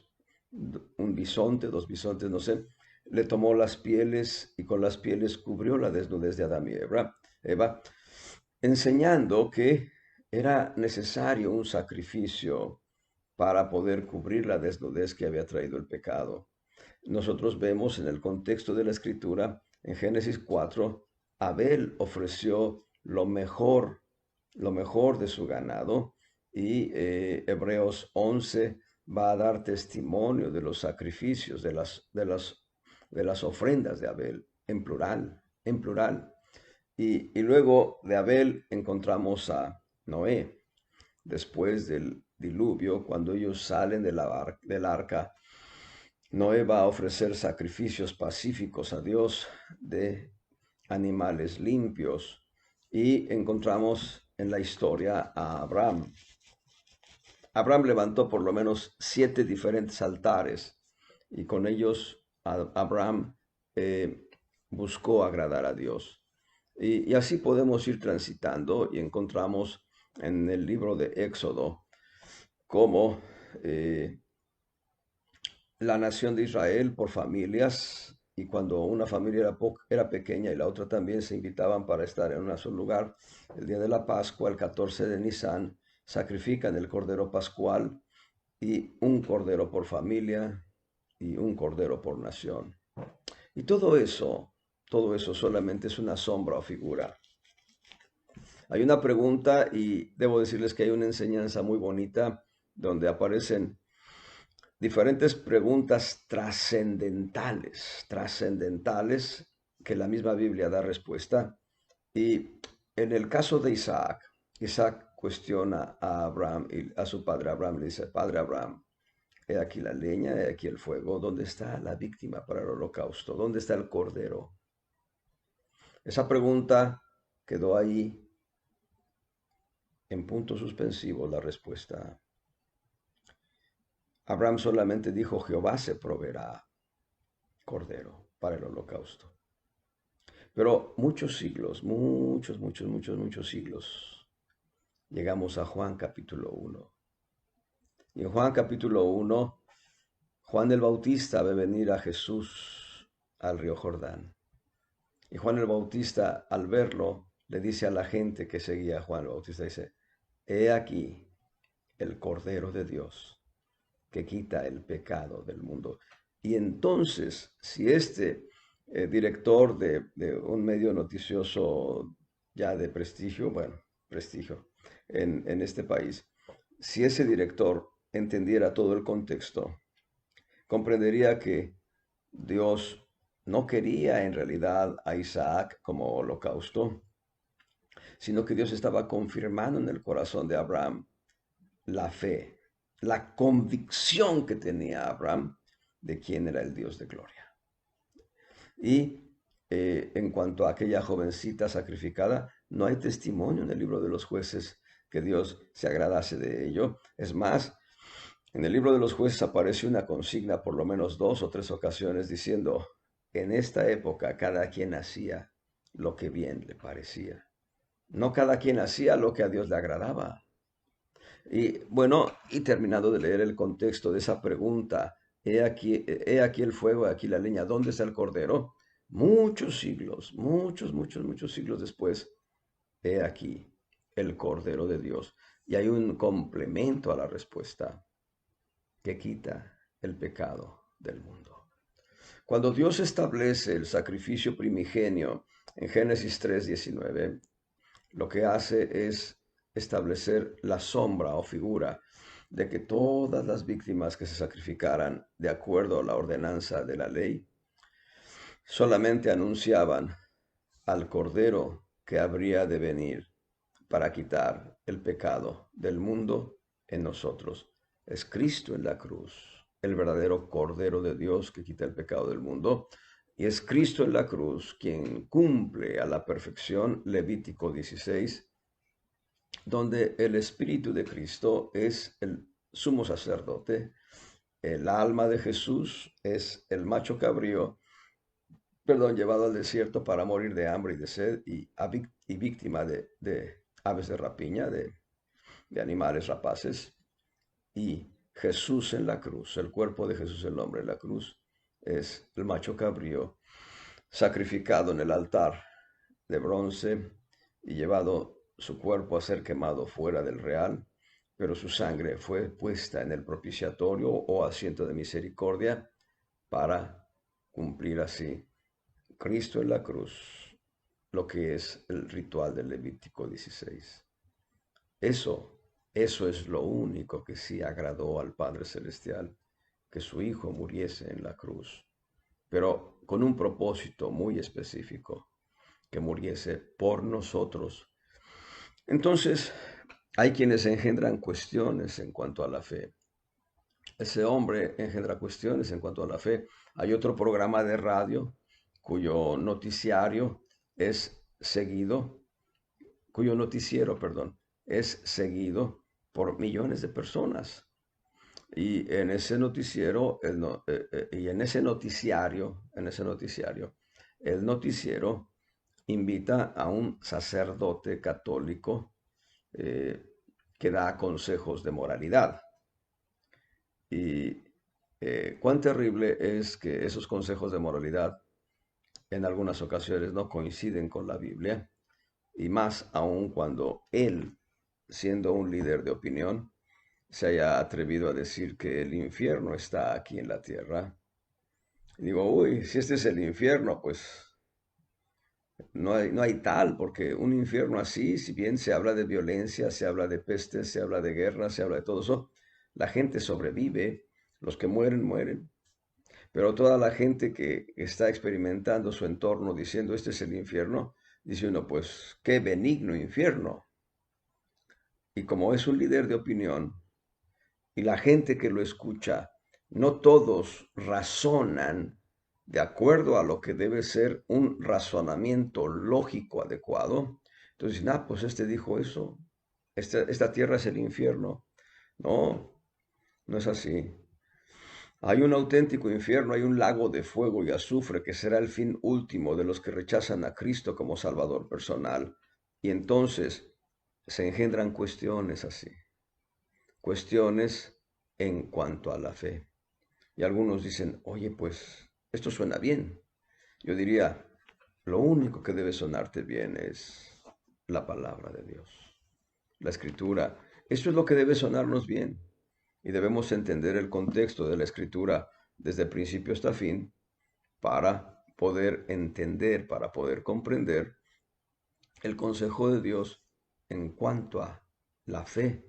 [SPEAKER 1] un bisonte, dos bisontes, no sé. Le tomó las pieles y con las pieles cubrió la desnudez de Adán y Eva, enseñando que era necesario un sacrificio para poder cubrir la desnudez que había traído el pecado. Nosotros vemos en el contexto de la escritura, en Génesis 4, Abel ofreció lo mejor de su ganado, y Hebreos 11 va a dar testimonio de los sacrificios, de las ofrendas de Abel, en plural, en plural. Y luego de Abel encontramos a Noé, después del diluvio, cuando ellos salen del arca. Noé va a ofrecer sacrificios pacíficos a Dios de animales limpios, y encontramos en la historia a Abraham. Abraham levantó por lo menos 7 diferentes altares y con ellos Abraham buscó agradar a Dios. Y así podemos ir transitando y encontramos en el libro de Éxodo cómo la nación de Israel por familias, y cuando una familia era pequeña y la otra también, se invitaban para estar en un solo lugar. El día de la Pascua, el 14 de Nisan, sacrifican el cordero pascual, y un cordero por familia y un cordero por nación. Y todo eso solamente es una sombra o figura. Hay una pregunta y debo decirles que hay una enseñanza muy bonita donde aparecen diferentes preguntas trascendentales que la misma Biblia da respuesta. Y en el caso de Isaac, Isaac cuestiona a Abraham y a su padre Abraham, le dice, Padre Abraham, he aquí la leña, he aquí el fuego, ¿dónde está la víctima para el holocausto? ¿Dónde está el cordero? Esa pregunta quedó ahí en punto suspensivo la respuesta. Abraham solamente dijo, Jehová se proveerá cordero para el holocausto. Pero muchos siglos, muchos siglos, llegamos a Juan capítulo 1. Y en Juan capítulo 1, Juan el Bautista ve venir a Jesús al río Jordán. Y Juan el Bautista, al verlo, le dice a la gente que seguía a Juan el Bautista, dice, he aquí el Cordero de Dios que quita el pecado del mundo. Y entonces, si este director de un medio noticioso ya de prestigio, bueno, prestigio en este país, si ese director entendiera todo el contexto, comprendería que Dios no quería en realidad a Isaac como holocausto, sino que Dios estaba confirmando en el corazón de Abraham la fe, la convicción que tenía Abraham de quién era el Dios de gloria. Y en cuanto a aquella jovencita sacrificada, no hay testimonio en el libro de los jueces que Dios se agradase de ello. Es más, en el libro de los jueces aparece una consigna por lo menos 2 o 3 ocasiones diciendo, en esta época cada quien hacía lo que bien le parecía. No cada quien hacía lo que a Dios le agradaba. Y bueno, y terminado de leer el contexto de esa pregunta, he aquí el fuego, he aquí la leña, ¿dónde está el cordero? Muchos siglos, muchos siglos después, he aquí el cordero de Dios. Y hay un complemento a la respuesta que quita el pecado del mundo. Cuando Dios establece el sacrificio primigenio en Génesis 3:19, lo que hace es establecer la sombra o figura de que todas las víctimas que se sacrificaran de acuerdo a la ordenanza de la ley solamente anunciaban al Cordero que habría de venir para quitar el pecado del mundo en nosotros. Es Cristo en la cruz, el verdadero Cordero de Dios que quita el pecado del mundo. Y es Cristo en la cruz quien cumple a la perfección Levítico 16, donde el Espíritu de Cristo es el sumo sacerdote, el alma de Jesús es el macho cabrío, perdón, llevado al desierto para morir de hambre y de sed y víctima de aves de rapiña, de animales rapaces. Y Jesús en la cruz, el cuerpo de Jesús el hombre en la cruz, es el macho cabrío sacrificado en el altar de bronce y llevado su cuerpo a ser quemado fuera del real, pero su sangre fue puesta en el propiciatorio o asiento de misericordia para cumplir así Cristo en la cruz, lo que es el ritual del Levítico 16. Eso, eso es lo único que sí agradó al Padre Celestial, que su Hijo muriese en la cruz, pero con un propósito muy específico, que muriese por nosotros. Entonces, hay quienes engendran cuestiones en cuanto a la fe. Ese hombre engendra cuestiones en cuanto a la fe. Hay otro programa de radio cuyo noticiario es seguido, cuyo noticiero, perdón, es seguido por millones de personas. Y en ese noticiero, y en ese noticiario, el noticiero invita a un sacerdote católico eh, que da consejos de moralidad. Y cuán terrible es que esos consejos de moralidad en algunas ocasiones no coinciden con la Biblia, y más aún cuando él, siendo un líder de opinión, se haya atrevido a decir que el infierno está aquí en la tierra. Y digo, uy, si este es el infierno, pues No hay tal, porque un infierno así, si bien se habla de violencia, se habla de pestes, se habla de guerra, se habla de todo eso, la gente sobrevive, los que mueren, mueren. Pero toda la gente que está experimentando su entorno diciendo este es el infierno, dice uno, pues qué benigno infierno. Y como es un líder de opinión y la gente que lo escucha, no todos razonan de acuerdo a lo que debe ser un razonamiento lógico adecuado. Entonces, pues este dijo eso, esta tierra es el infierno. No, no es así. Hay un auténtico infierno, hay un lago de fuego y azufre que será el fin último de los que rechazan a Cristo como Salvador personal. Y entonces se engendran cuestiones así, cuestiones en cuanto a la fe. Y algunos dicen, oye, pues esto suena bien. Yo diría, lo único que debe sonarte bien es la palabra de Dios, la escritura. Esto es lo que debe sonarnos bien. Y debemos entender el contexto de la escritura desde principio hasta fin para poder entender, para poder comprender el consejo de Dios en cuanto a la fe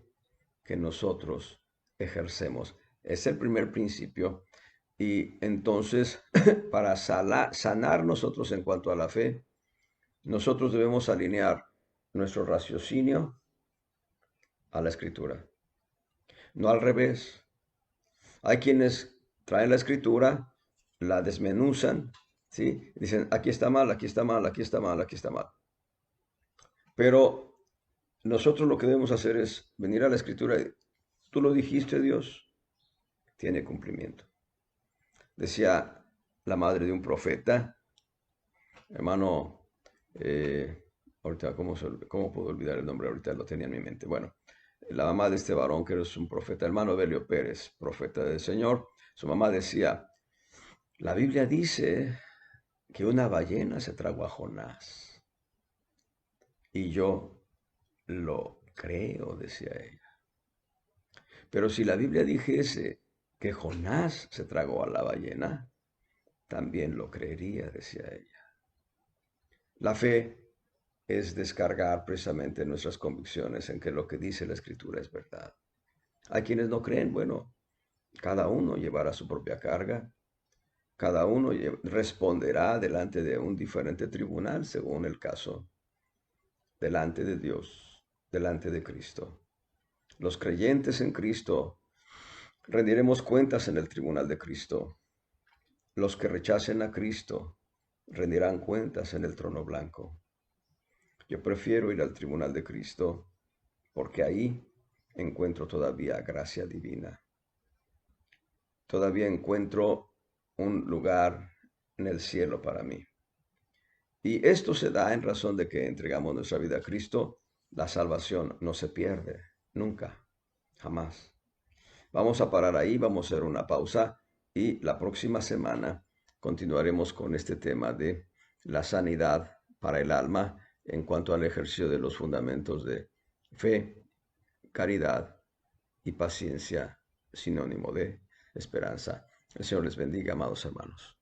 [SPEAKER 1] que nosotros ejercemos. Es el primer principio. Y entonces, para sanar nosotros en cuanto a la fe, nosotros debemos alinear nuestro raciocinio a la escritura, no al revés. Hay quienes traen la escritura, la desmenuzan, ¿sí? Dicen, aquí está mal, aquí está mal, aquí está mal, aquí está mal. Pero nosotros lo que debemos hacer es venir a la escritura y, tú lo dijiste, Dios, tiene cumplimiento. Decía la madre de un profeta, hermano, ahorita, ¿cómo puedo olvidar el nombre? Ahorita lo tenía en mi mente. Bueno, la mamá de este varón, que es un profeta, hermano Belio Pérez, profeta del Señor, su mamá decía, la Biblia dice que una ballena se tragó a Jonás. Y yo lo creo, decía ella. Pero si la Biblia dijese que Jonás se tragó a la ballena, también lo creería, decía ella. La fe es descargar precisamente nuestras convicciones en que lo que dice la Escritura es verdad. Hay quienes no creen, bueno, cada uno llevará su propia carga, cada uno responderá delante de un diferente tribunal según el caso, delante de Dios, delante de Cristo. Los creyentes en Cristo rendiremos cuentas en el tribunal de Cristo. Los que rechacen a Cristo rendirán cuentas en el trono blanco. Yo prefiero ir al tribunal de Cristo porque ahí encuentro todavía gracia divina. Todavía encuentro un lugar en el cielo para mí. Y esto se da en razón de que entregamos nuestra vida a Cristo. La salvación no se pierde, nunca, jamás. Vamos a parar ahí, vamos a hacer una pausa y la próxima semana continuaremos con este tema de la sanidad para el alma en cuanto al ejercicio de los fundamentos de fe, caridad y paciencia, sinónimo de esperanza. El Señor les bendiga, amados hermanos.